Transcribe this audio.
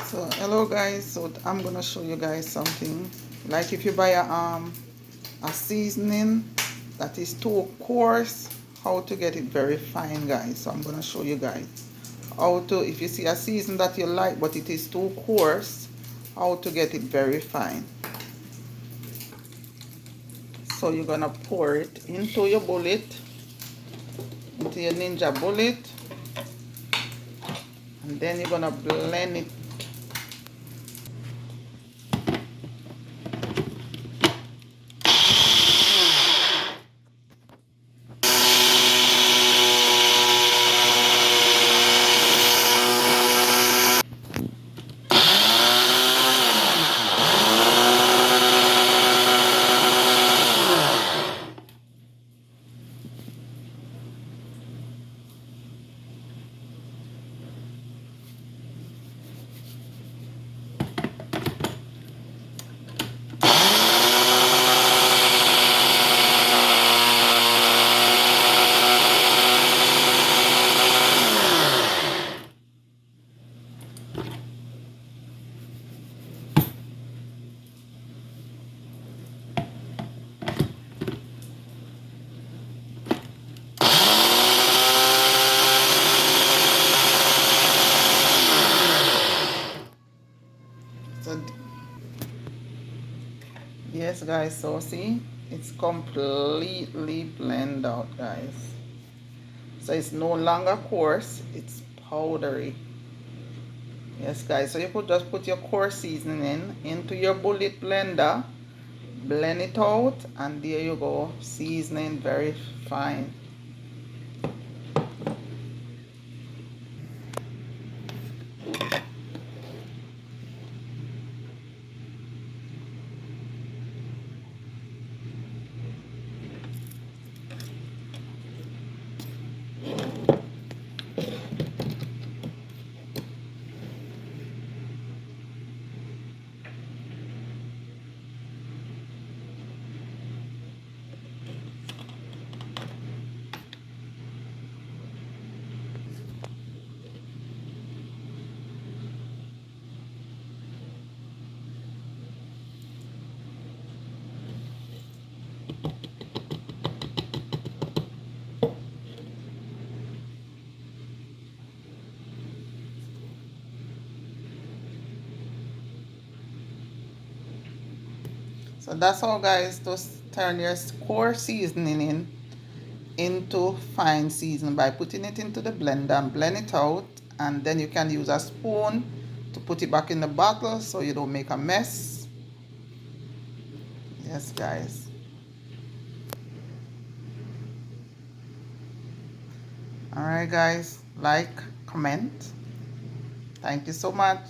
So hello guys, so I'm gonna show you guys something. Like if you buy a seasoning that is too coarse, how to get it very fine, guys. So I'm gonna show you guys how to, if you see a season that you like but it is too coarse, how to get it very fine. So you're gonna pour it into your bullet, into your ninja bullet, and then you're gonna blend it. So yes guys, so see, it's completely blended out, guys. So it's no longer coarse, it's powdery. Yes guys, so you could just put your coarse seasoning into your bullet blender, blend it out, and there you go, seasoning very fine. So that's all guys, just turn your coarse seasoning into fine seasoning by putting it into the blender and blend it out, and then you can use a spoon to put it back in the bottle so you don't make a mess. Yes guys. Alright guys, like, comment. Thank you so much.